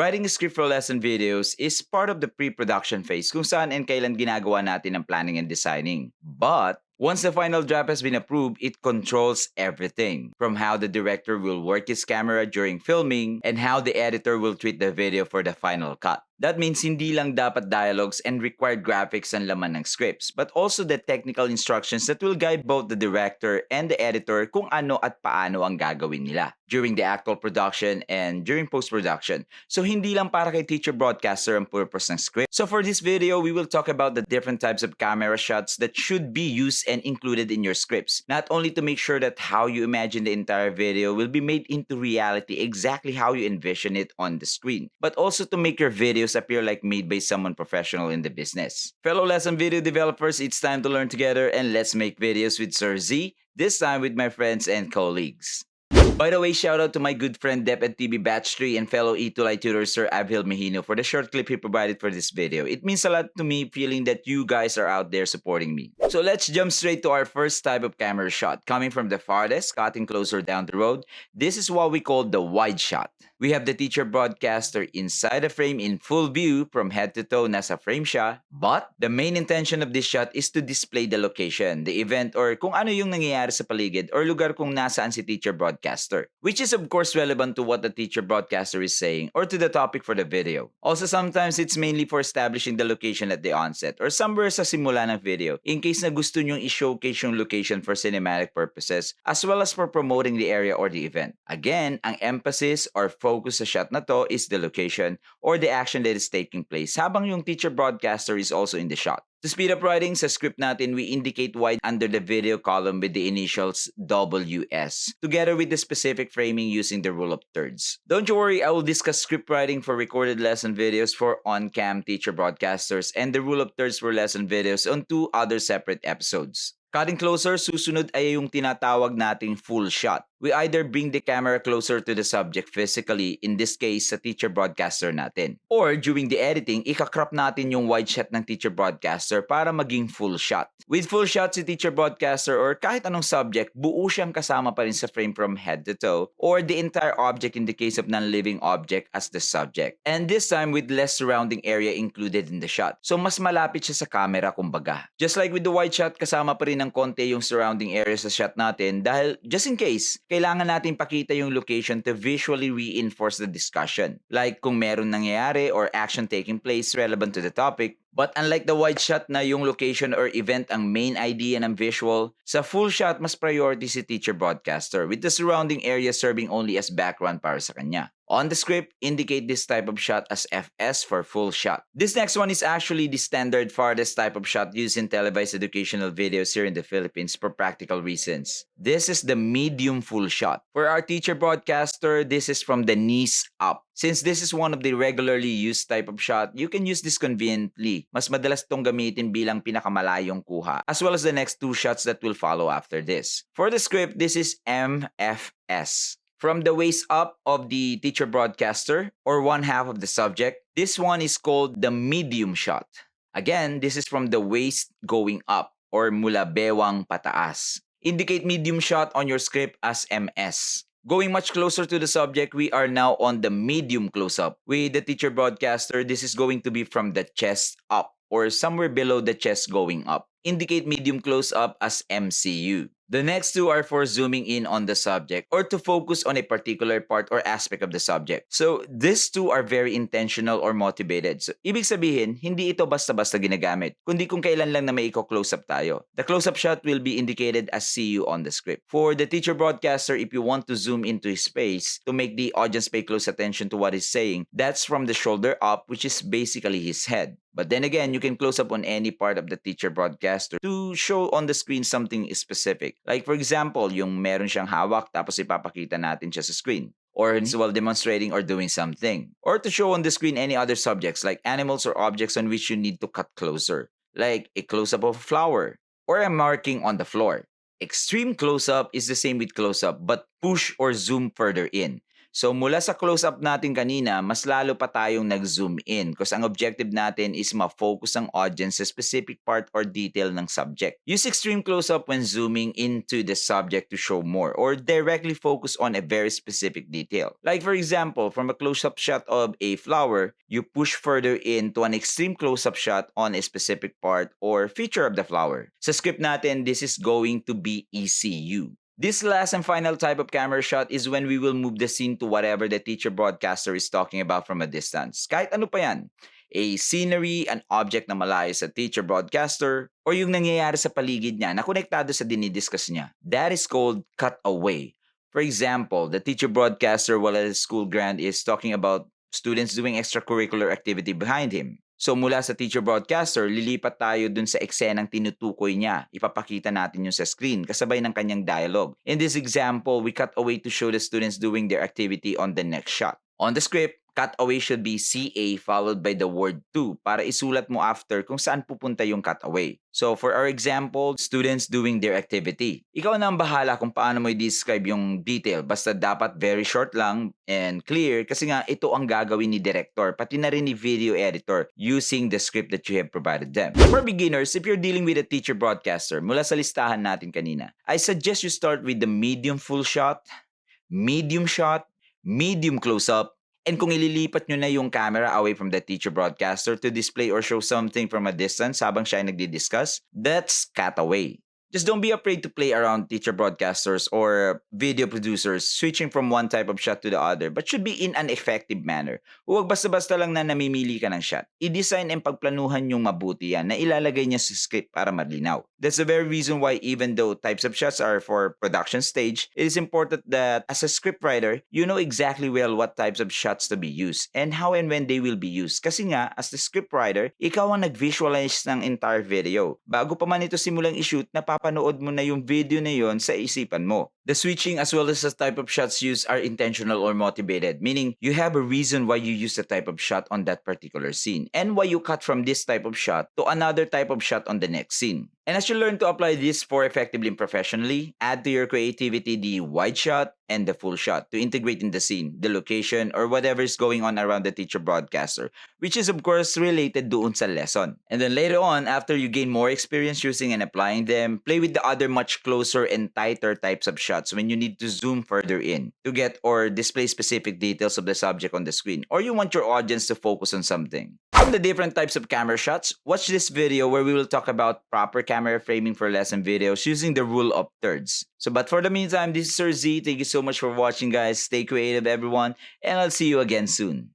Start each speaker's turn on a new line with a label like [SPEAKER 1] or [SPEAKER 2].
[SPEAKER 1] Writing a script for lesson videos is part of the pre-production phase kung saan and kailan ginagawa natin ang planning and designing. But once the final draft has been approved, it controls everything from how the director will work his camera during filming and how the editor will treat the video for the final cut. That means hindi lang dapat dialogues and required graphics ang laman ng scripts, but also the technical instructions that will guide both the director and the editor kung ano at paano ang gagawin nila during the actual production and during post-production. So hindi lang para kay teacher broadcaster ang purpose ng script. So for this video, we will talk about the different types of camera shots that should be used and included in your scripts. Not only to make sure that how you imagine the entire video will be made into reality exactly how you envision it on the screen, but also to make your videos appear like made by someone professional in the business. Fellow lesson video developers, it's time to learn together and let's make videos with Sir Z, this time with my friends and colleagues. By the way, shout out to my good friend DepEd TV Batch 3 and fellow ETUlay tutor Sir Abhil Mejino for the short clip he provided for this video. It means a lot to me feeling that you guys are out there supporting me. So let's jump straight to our first type of camera shot. Coming from the farthest, cutting closer down the road, this is what we call the wide shot. We have the teacher broadcaster inside the frame in full view from head to toe, nasa frame siya. But the main intention of this shot is to display the location, the event, or kung ano yung nangyayari sa paligid or lugar kung nasaan si teacher broadcaster. Which is of course relevant to what the teacher broadcaster is saying or to the topic for the video. Also sometimes it's mainly for establishing the location at the onset or somewhere sa simula ng video in case na gusto nyong i-showcase yung location for cinematic purposes as well as for promoting the area or the event. Again, ang emphasis or focus sa shot na to is the location or the action that is taking place habang yung teacher broadcaster is also in the shot. To speed up writing, sa script natin, we indicate wide under the video column with the initials WS, together with the specific framing using the rule of thirds. Don't you worry, I will discuss script writing for recorded lesson videos for on-cam teacher broadcasters and the rule of thirds for lesson videos on 2 other separate episodes. Cutting closer, susunod ay yung tinatawag nating full shot. We either bring the camera closer to the subject physically, in this case, sa teacher broadcaster natin. Or during the editing, ikakrop natin yung wide shot ng teacher broadcaster para maging full shot. With full shot, si teacher broadcaster or kahit anong subject, buo siyang kasama pa rin sa frame from head to toe or the entire object in the case of non-living object as the subject. And this time with less surrounding area included in the shot. So mas malapit siya sa camera kumbaga. Just like with the wide shot, kasama pa rin ng konti yung surrounding area sa shot natin dahil just in case, kailangan natin pakita yung location to visually reinforce the discussion. Like kung meron nangyayari or action taking place relevant to the topic. But unlike the wide shot na yung location or event ang main idea ng visual, sa full shot mas priority si teacher broadcaster with the surrounding area serving only as background para sa kanya. On the script, indicate this type of shot as FS for full shot. This next one is actually the standard farthest type of shot used in televised educational videos here in the Philippines for practical reasons. This is the medium full shot. For our teacher broadcaster, this is from the knees up. Since this is one of the regularly used type of shot, you can use this conveniently. Mas madalas itong gamitin bilang pinakamalayong kuha, as well as the next 2 shots that will follow after this. For the script, this is MFS. From the waist up of the teacher broadcaster, or one half of the subject, this one is called the medium shot. Again, this is from the waist going up, or mula bewang pataas. Indicate medium shot on your script as MS. Going much closer to the subject, we are now on the medium close-up. With the teacher broadcaster, this is going to be from the chest up, or somewhere below the chest going up. Indicate medium close-up as MCU. The next 2 are for zooming in on the subject or to focus on a particular part or aspect of the subject. So, these 2 are very intentional or motivated. So, ibig sabihin, hindi ito basta-basta ginagamit, kundi kung kailan lang na may close up tayo. The close-up shot will be indicated as CU on the script. For the teacher broadcaster, if you want to zoom into his face to make the audience pay close attention to what he's saying, that's from the shoulder up, which is basically his head. But then again, you can close up on any part of the teacher broadcaster to show on the screen something specific. Like for example, yung meron siyang hawak tapos ipapakita natin siya sa screen. Or while demonstrating or doing something. Or to show on the screen any other subjects like animals or objects on which you need to cut closer. Like a close-up of a flower or a marking on the floor. Extreme close-up is the same with close-up but push or zoom further in. So mula sa close-up natin kanina, mas lalo pa tayong nag-zoom in kasi ang objective natin is ma-focus ang audience sa specific part or detail ng subject. Use extreme close-up when zooming into the subject to show more or directly focus on a very specific detail. Like for example, from a close-up shot of a flower, you push further into an extreme close-up shot on a specific part or feature of the flower. Sa script natin, this is going to be ECU. This last and final type of camera shot is when we will move the scene to whatever the teacher broadcaster is talking about from a distance. Kahit ano pa yan. A scenery, an object na malayo sa teacher broadcaster, or yung nangyayari sa paligid niya na konektado sa dinidiscuss niya. That is called cutaway. For example, the teacher broadcaster while at a school grant is talking about students doing extracurricular activity behind him. So mula sa teacher broadcaster, lilipat tayo dun sa eksenang tinutukoy niya. Ipapakita natin yung sa screen kasabay ng kanyang dialogue. In this example, we cut away to show the students doing their activity on the next shot. On the script, cutaway should be CA followed by the word to para isulat mo after kung saan pupunta yung cutaway. So for our example, students doing their activity. Ikaw na ang bahala kung paano mo i-describe yung detail. Basta dapat very short lang and clear kasi nga ito ang gagawin ni director pati na rin ni video editor using the script that you have provided them. For beginners, if you're dealing with a teacher broadcaster, mula sa listahan natin kanina, I suggest you start with the medium full shot, medium close-up, and kung ililipat nyo na yung camera away from the teacher broadcaster to display or show something from a distance habang siya ay nagdi-discuss, that's cutaway. Just don't be afraid to play around teacher broadcasters or video producers switching from one type of shot to the other but should be in an effective manner. Huwag basta-basta lang na namimili ka ng shot. I-design and pagplanuhan yung mabuti yan na ilalagay niya sa script para malinaw. That's the very reason why even though types of shots are for production stage, it is important that as a scriptwriter, you know exactly well what types of shots to be used and how and when they will be used. Kasi nga, as the scriptwriter, ikaw ang nag-visualize ng entire video. Bago pa man ito simulang i-shoot, napapanood mo na yung video na yon sa isipan mo. The switching as well as the type of shots used are intentional or motivated, meaning you have a reason why you use the type of shot on that particular scene and why you cut from this type of shot to another type of shot on the next scene. And as you learn to apply this for effectively and professionally, add to your creativity the wide shot and the full shot to integrate in the scene, the location, or whatever is going on around the teacher broadcaster, which is of course related doon sa lesson. And then later on, after you gain more experience using and applying them, play with the other much closer and tighter types of shots when you need to zoom further in to get or display specific details of the subject on the screen, or you want your audience to focus on something. From the different types of camera shots, watch this video where we will talk about proper camera framing for lesson videos using the rule of thirds. So but for the meantime, this is Sir Z. Thank you so much for watching, guys. Stay creative, everyone, and I'll see you again soon.